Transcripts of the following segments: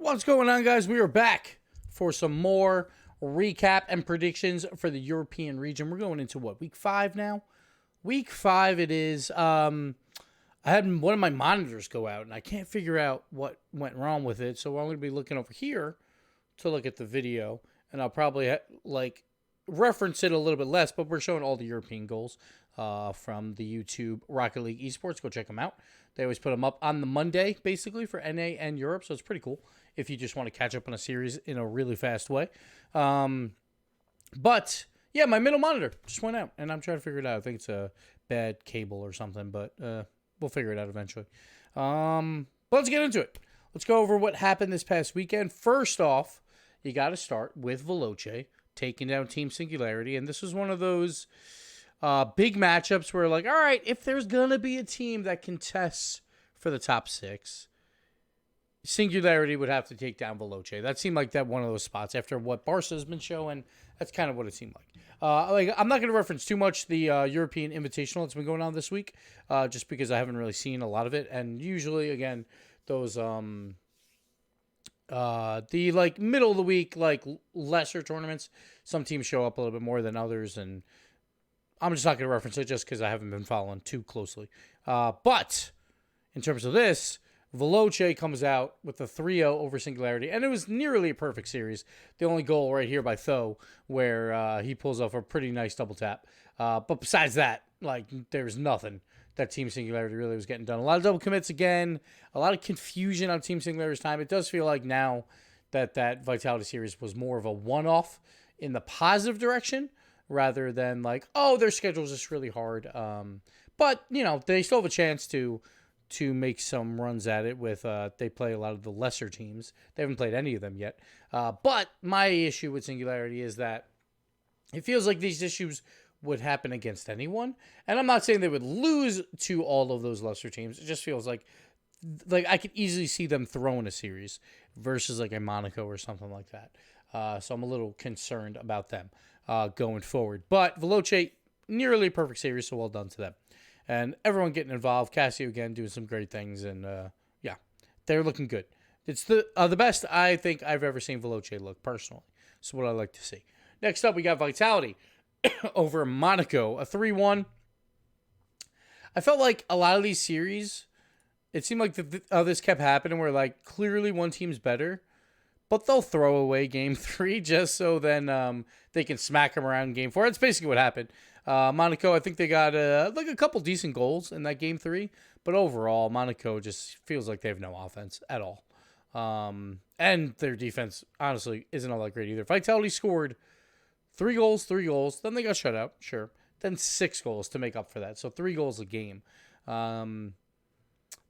What's going on, guys? We are back for some more recap and predictions for the European region. We're going into what, week 5 now? Week 5 it is. I had one of my monitors go out, and I can't figure out what went wrong with it. So I'm going to be looking over here to look at the video, and I'll probably reference it a little bit less, but we're showing all the European goals from the YouTube Rocket League Esports. Go check them out. They always put them up on the Monday, basically, for NA and Europe, so it's pretty cool if you just want to catch up on a series in a really fast way. But, yeah, my middle monitor just went out, and I'm trying to figure it out. I think it's a bad cable or something, but we'll figure it out eventually. But let's get into it. Let's go over what happened this past weekend. First off, you got to start with Veloce taking down Team Singularity, and this was one of those big matchups where, like, all right, if there's going to be a team that contests for the top 6, Singularity would have to take down Veloce. That seemed like that one of those spots after what Barsa has been showing. That's kind of what it seemed like. I'm not going to reference too much the European Invitational that's been going on this week, just because I haven't really seen a lot of it. And usually, again, those the like middle of the week, like lesser tournaments, some teams show up a little bit more than others, and I'm just not going to reference it just because I haven't been following too closely. But in terms of this, Veloce comes out with a 3-0 over Singularity, and it was nearly a perfect series. The only goal right here by Tho, where he pulls off a pretty nice double tap. But besides that, like, there's nothing that Team Singularity really was getting done. A lot of double commits again, a lot of confusion on Team Singularity's time. It does feel like now that Vitality series was more of a one-off in the positive direction, rather than like, oh, their schedule's just really hard. But, you know, they still have a chance to make some runs at it with, they play a lot of the lesser teams. They haven't played any of them yet. But my issue with Singularity is that it feels like these issues would happen against anyone. And I'm not saying they would lose to all of those lesser teams. It just feels like I could easily see them throwing a series versus like a Monaco or something like that. So I'm a little concerned about them going forward. But Veloce, nearly a perfect series, so well done to them. And everyone getting involved. Casio, again, doing some great things. And, yeah, they're looking good. It's the best I think I've ever seen Veloce look, personally. So what I like to see. Next up, we got Vitality over Monaco, a 3-1. I felt like a lot of these series, it seemed like this kept happening where, like, clearly one team's better, but they'll throw away Game 3 just so then they can smack them around in Game 4. That's basically what happened. Monaco, I think they got like a couple decent goals in that Game 3, but overall, Monaco just feels like they have no offense at all. And their defense, honestly, isn't all that great either. Vitality scored 3 goals, then they got shut out, sure. Then 6 goals to make up for that, so 3 goals a game.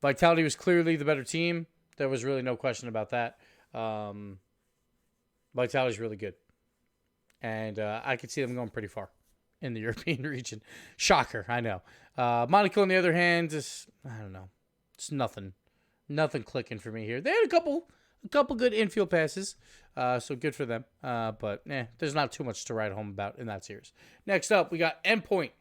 Vitality was clearly the better team. There was really no question about that. Vitality's really good. And I could see them going pretty far in the European region. Shocker, I know. Monaco, on the other hand, just, I don't know. It's nothing clicking for me here. They had a couple good infield passes, so good for them. But there's not too much to write home about in that series. Next up, we got Endpoint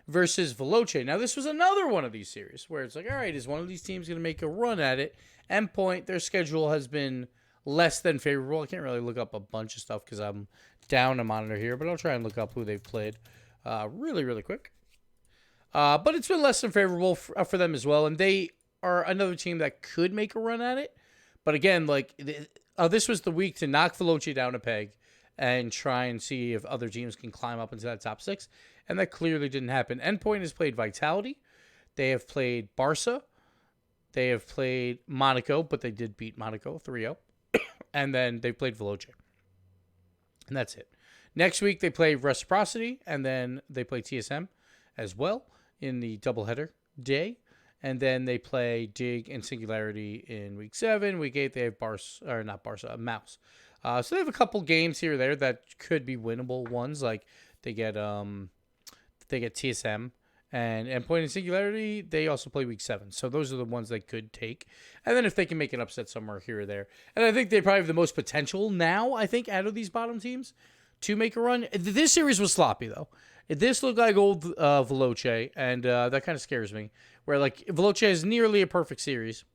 versus Veloce. Now, this was another one of these series where it's like, all right, is one of these teams going to make a run at it? Endpoint, their schedule has been less than favorable. I can't really look up a bunch of stuff because I'm down a monitor here, but I'll try and look up who they've played really, really quick. But it's been less than favorable for them as well, and they are another team that could make a run at it. But again, like this was the week to knock Veloce down a peg and try and see if other teams can climb up into that top 6, and that clearly didn't happen. Endpoint has played Vitality. They have played Barsa. They have played Monaco, but they did beat Monaco 3-0. And then they played Veloce. And that's it. Next week, they play Reciprocity, and then they play TSM as well in the doubleheader day. And then they play Dig and Singularity in week 7. Week 8, they have Mouse. So they have a couple games here or there that could be winnable ones. Like they get TSM and Endpoint and Singularity. They also play week 7. So those are the ones they could take. And then if they can make an upset somewhere here or there. And I think they probably have the most potential now, I think, out of these bottom teams to make a run. This series was sloppy, though. This looked like old Veloce, and that kind of scares me. Where, like, Veloce is nearly a perfect series.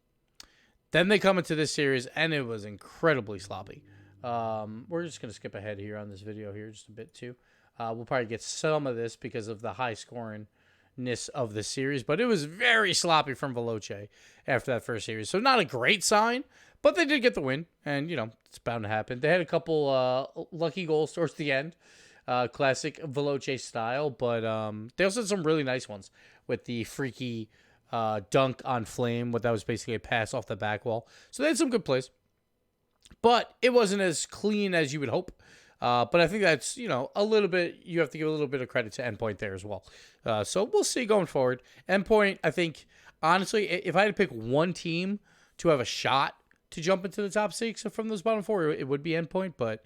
Then they come into this series, and it was incredibly sloppy. We're just going to skip ahead here on this video here just a bit, too. We'll probably get some of this because of the high scoringness of the series, but it was very sloppy from Veloce after that first series. So not a great sign, but they did get the win, and, it's bound to happen. They had a couple lucky goals towards the end, classic Veloce style, but they also had some really nice ones with the freaky dunk on Flame, what that was basically a pass off the back wall. So they had some good plays, but it wasn't as clean as you would hope. But I think that's, a little bit, you have to give a little bit of credit to Endpoint there as well. So we'll see going forward. Endpoint, I think, honestly, if I had to pick one team to have a shot to jump into the top 6 from those bottom 4, it would be Endpoint. But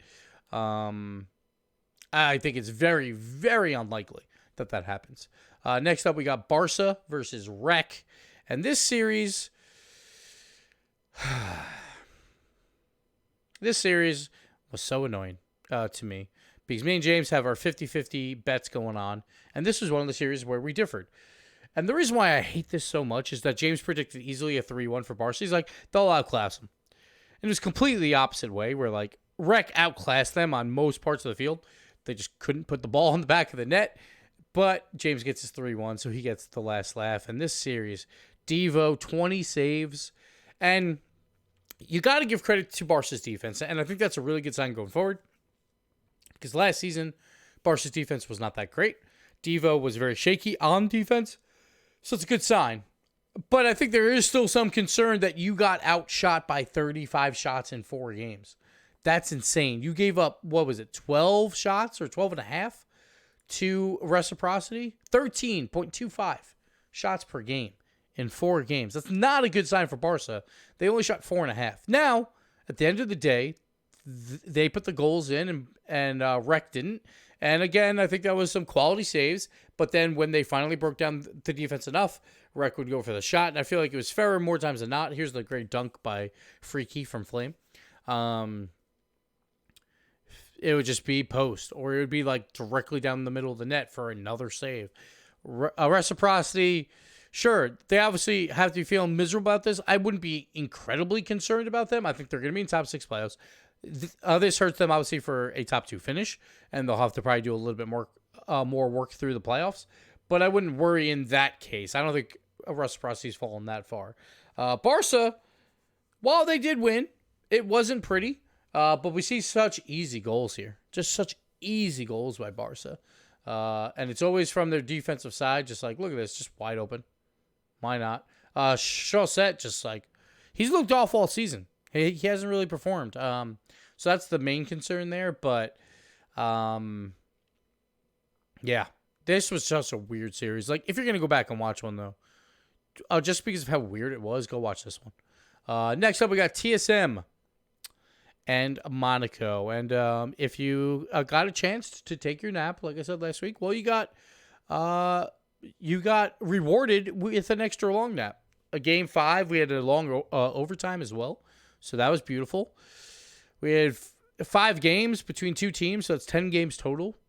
I think it's very, very unlikely that happens. Next up, we got Barsa versus Rec. And this series... this series was so annoying to me because me and James have our 50-50 bets going on, and this was one of the series where we differed. And the reason why I hate this so much is that James predicted easily a 3-1 for Barca. He's like, they'll outclass them. And it was completely the opposite way, where like Rec outclassed them on most parts of the field. They just couldn't put the ball on the back of the net. But James gets his 3-1, so he gets the last laugh. And this series, Devo, 20 saves, and you got to give credit to Barca's defense, and I think that's a really good sign going forward. Because last season, Barca's defense was not that great. Devo was very shaky on defense, so it's a good sign. But I think there is still some concern that you got outshot by 35 shots in 4 games. That's insane. You gave up, 12 shots or 12 and a half to Reciprocity? 13.25 shots per game in 4 games. That's not a good sign for Barca. They only shot 4.5. Now, at the end of the day, they put the goals in and Rec didn't. And again, I think that was some quality saves. But then when they finally broke down the defense enough, Rec would go for the shot. And I feel like it was fairer more times than not. Here's the great dunk by Freaky from Flame. It would just be post, or it would be like directly down the middle of the net for another save. Reciprocity, sure, they obviously have to be feeling miserable about this. I wouldn't be incredibly concerned about them. I think they're going to be in top 6 playoffs. This hurts them obviously for a top 2 finish, and they'll have to probably do a little bit more work through the playoffs. But I wouldn't worry in that case. I don't think Reciprocity's fallen that far. Barca, while they did win, it wasn't pretty. But we see such easy goals here. Just such easy goals by Barca. And it's always from their defensive side. Just like, look at this. Just wide open. Why not? Chaussette, just like, he's looked off all season. He hasn't really performed. So that's the main concern there. But, yeah. This was just a weird series. Like, if you're going to go back and watch one, though, just because of how weird it was, go watch this one. Next up, we got TSM and Monaco. And if you got a chance to take your nap, like I said last week, well, you got rewarded with an extra long nap. A game 5, we had a long overtime as well, so that was beautiful. We had 5 games between 2 teams, so that's 10 games total.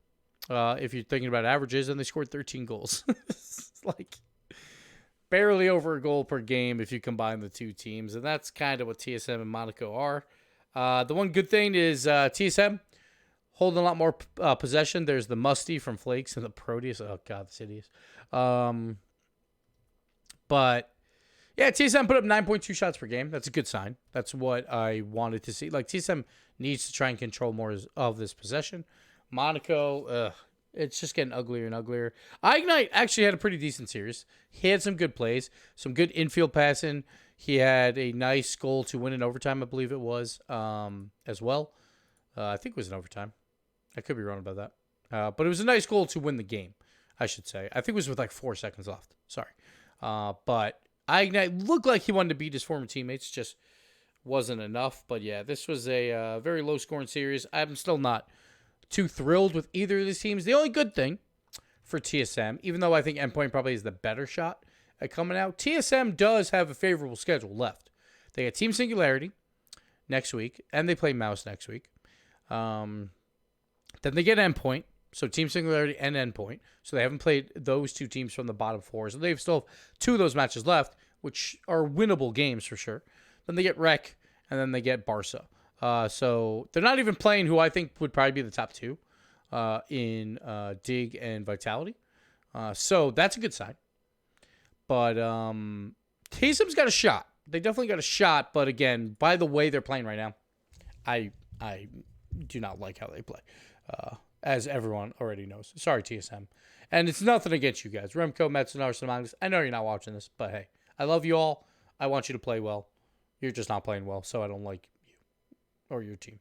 If you're thinking about averages, and they scored 13 goals. It's like barely over a goal per game if you combine the 2 teams, and that's kind of what TSM and Monaco are. The one good thing is TSM holding a lot more possession. There's the Musty from Flakes and the Proteus. Oh, God, this idiot. But, yeah, TSM put up 9.2 shots per game. That's a good sign. That's what I wanted to see. Like, TSM needs to try and control more of this possession. Monaco, it's just getting uglier and uglier. Ignite actually had a pretty decent series. He had some good plays, some good infield passing. He had a nice goal to win in overtime, I believe it was, as well. I think it was in overtime. I could be wrong about that. But it was a nice goal to win the game, I should say. I think it was with like 4 seconds left. Sorry. But Ignite looked like he wanted to beat his former teammates. Just wasn't enough. But, yeah, this was a very low-scoring series. I'm still not too thrilled with either of these teams. The only good thing for TSM, even though I think Endpoint probably is the better shot at coming out, TSM does have a favorable schedule left. They get Team Singularity next week, and they play Mouse next week. Then they get Endpoint, so Team Singularity and Endpoint. So they haven't played those 2 teams from the bottom 4. So they still have 2 of those matches left, which are winnable games for sure. Then they get Rec, and then they get Barsa. So they're not even playing who I think would probably be the top two in Dig and Vitality. So that's a good sign. But Taysom's got a shot. They definitely got a shot. But again, by the way they're playing right now, I do not like how they play. As everyone already knows. Sorry, TSM. And it's nothing against you guys. Remco, Mets, and Arsenal Magnus. I know you're not watching this, but hey, I love you all. I want you to play well. You're just not playing well, so I don't like you or your team.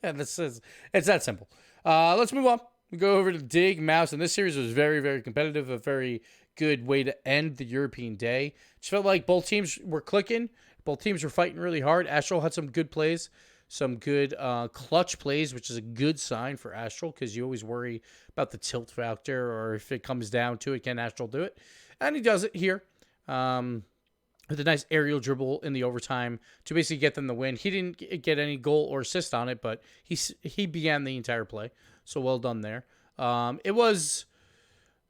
And it's that simple. Let's move on. We go over to Dig, Mouse, and this series was very, very competitive. A very good way to end the European day. Just felt like both teams were clicking. Both teams were fighting really hard. Astral had some good plays. Some good clutch plays, which is a good sign for Astral because you always worry about the tilt factor or if it comes down to it, can Astral do it? And he does it here with a nice aerial dribble in the overtime to basically get them the win. He didn't get any goal or assist on it, but he began the entire play. So well done there. It was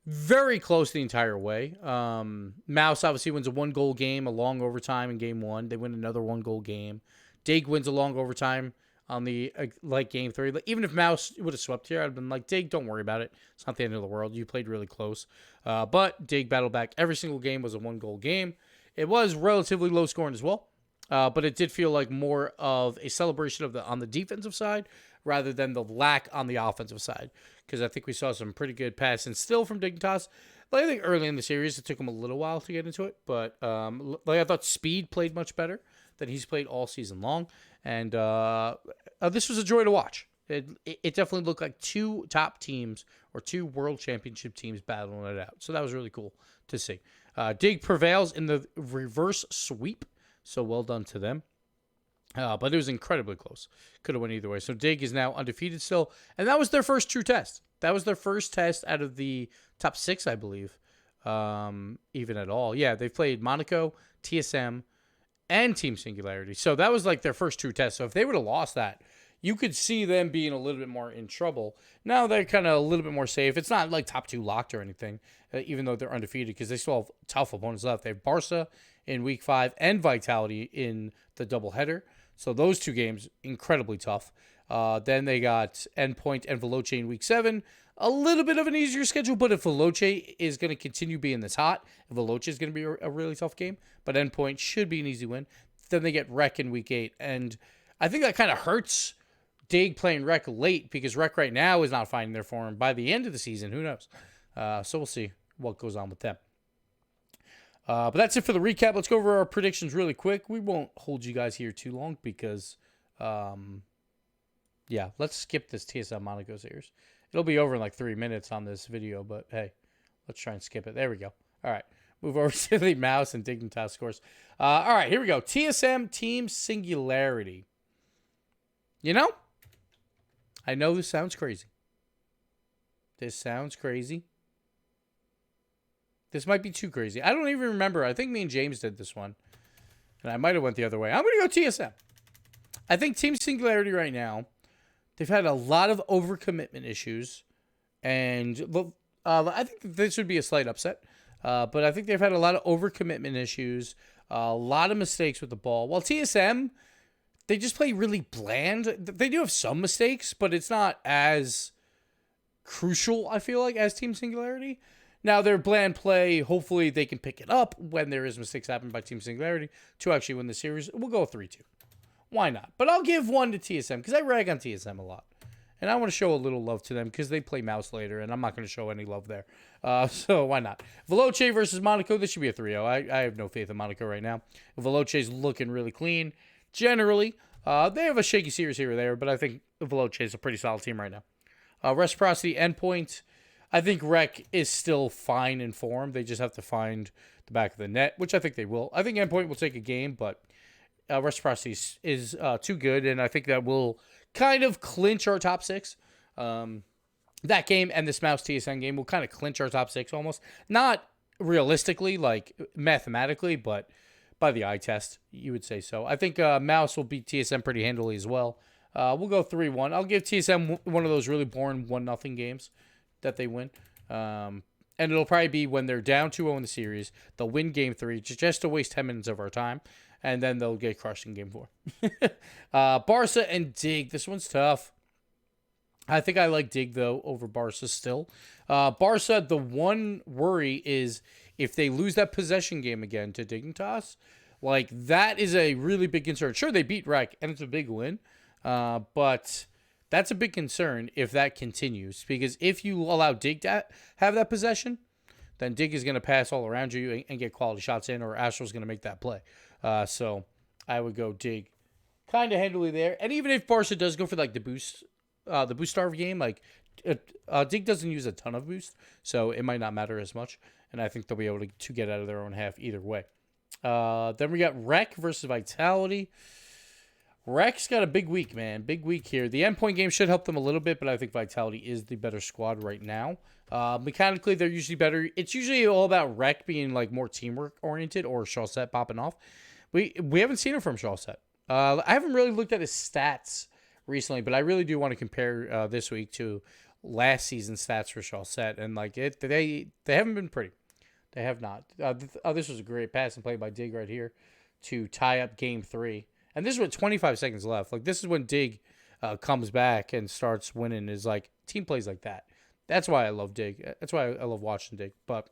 very close the entire way. Mouse obviously wins a 1-goal game, a long overtime in game 1. They win another 1-goal game. Dig wins a long overtime on the game 3. Even if Mouse would have swept here, I'd have been like, Dig, don't worry about it. It's not the end of the world. You played really close. But Dig battled back. Every single game was a 1-goal game. It was relatively low scoring as well. But it did feel like more of a celebration on the defensive side rather than the lack on the offensive side. Because I think we saw some pretty good passing still from Dignitas. I think early in the series, it took him a little while to get into it. But I thought Speed played much better than he's played all season long. And this was a joy to watch. It definitely looked like two top teams or two world championship teams battling it out. So that was really cool to see. Dig prevails in the reverse sweep. So well done to them. But it was incredibly close. Could have went either way. So Dig is now undefeated still. And that was their first true test. That was their first test out of the top 6, I believe. Even at all. Yeah, they've played Monaco, TSM, and Team Singularity. So that was like their first true test. So if they would have lost that, you could see them being a little bit more in trouble. Now they're kind of a little bit more safe. It's not like top 2 locked or anything, even though they're undefeated, because they still have tough opponents left. They have Barsa in week 5 and Vitality in the doubleheader. So those 2 games, incredibly tough. Then they got Endpoint and Veloce in week 7. A little bit of an easier schedule, but if Veloce is going to continue being this hot, Veloce is going to be a really tough game, but Endpoint should be an easy win. Then they get Rec in week 8, and I think that kind of hurts Dig playing Rec late, because Rec right now is not finding their form. By the end of the season, who knows? So we'll see what goes on with them. But that's it for the recap. Let's go over our predictions really quick. We won't hold you guys here too long because, let's skip this TSM Monaco series. It'll be over in like 3 minutes on this video, but hey, let's try and skip it. There we go. All right. Move over to the Mouse and Dignitas scores. All right, here we go. TSM Team Singularity. You know, I know this sounds crazy. This sounds crazy. This might be too crazy. I don't even remember. I think me and James did this one. And I might have went the other way. I'm going to go TSM. I think Team Singularity right now, they've had a lot of overcommitment issues. And I think this would be a slight upset. But I think they've had a lot of overcommitment issues. A lot of mistakes with the ball. While TSM, they just play really bland. They do have some mistakes, but it's not as crucial, I feel like, as Team Singularity. Now, their bland play, hopefully they can pick it up when there is mistakes happen by Team Singularity to actually win the series. We'll go 3-2. Why not? But I'll give 1 to TSM because I rag on TSM a lot. And I want to show a little love to them because they play Mouse later, and I'm not going to show any love there. So why not? Veloce versus Monaco, this should be a 3-0. I have no faith in Monaco right now. Veloce's looking really clean. Generally, they have a shaky series here or there, but I think Veloce is a pretty solid team right now. Reciprocity, Endpoint. I think Rec is still fine in form. They just have to find the back of the net, which I think they will. I think Endpoint will take a game, but Reciprocity is too good, and I think that will kind of clinch our top 6. That game and this Mouse TSN game will kind of clinch our top 6 almost. Not realistically, like mathematically, but by the eye test, you would say so. I think Mouse will beat TSM pretty handily as well. We'll go 3-1. I'll give TSM one of those really boring 1-0 games that they win. And it'll probably be when they're down 2-0 in the series. They'll win game 3 just to waste 10 minutes of our time. And then they'll get crushed in game 4. Barsa and Dig. This one's tough. I think I like Dig, though, over Barsa still. Barsa, the one worry is if they lose that possession game again to Dignitas, like, that is a really big concern. Sure, they beat Rec, and it's a big win. But that's a big concern if that continues. Because if you allow Dig to have that possession, then Dig is going to pass all around you and get quality shots in, or Astral's going to make that play. So I would go Dig kind of handily there. And even if Barca does go for like the boost starve game, like Dig doesn't use a ton of boost, so it might not matter as much. And I think they'll be able to get out of their own half either way. Then we got Rec versus Vitality. Rec's got a big week, man. Big week here. The endpoint game should help them a little bit, but I think Vitality is the better squad right now. Mechanically, they're usually better. It's usually all about Rec being like more teamwork oriented or Shawset popping off. We haven't seen it from Shawset. I haven't really looked at his stats recently, but I really do want to compare this week to last season's stats for Shawset, and like they haven't been pretty. They have not. This was a great pass and play by Dig right here to tie up game 3. And this is with 25 seconds left. Like, this is when Dig comes back and starts winning, is like team plays like that. That's why I love Dig. That's why I love watching Dig. But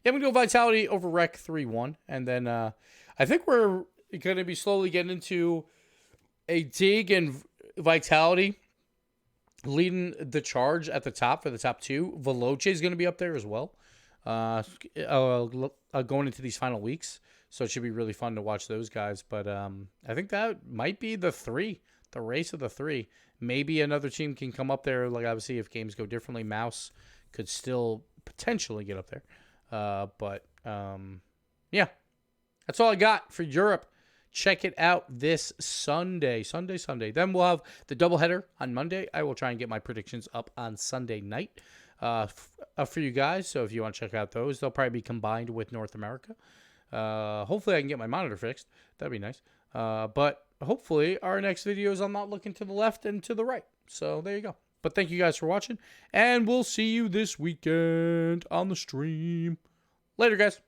yeah, I'm going to go Vitality over Rec 3-1. And then I think we're going to be slowly getting into a Dig and Vitality leading the charge at the top for the top 2. Veloce is going to be up there as well. Going into these final weeks. So it should be really fun to watch those guys. But I think that might be the 3, the race of the 3. Maybe another team can come up there. Like, obviously, if games go differently, Mouse could still potentially get up there. Yeah, that's all I got for Europe. Check it out this Sunday. Then we'll have the doubleheader on Monday. I will try and get my predictions up on Sunday night for you guys. So if you want to check out those, they'll probably be combined with North America. Hopefully I can get my monitor fixed. That'd be nice. But hopefully our next video is I'm not looking to the left and to the right. So there you go. But thank you guys for watching, and we'll see you this weekend on the stream. Later, guys.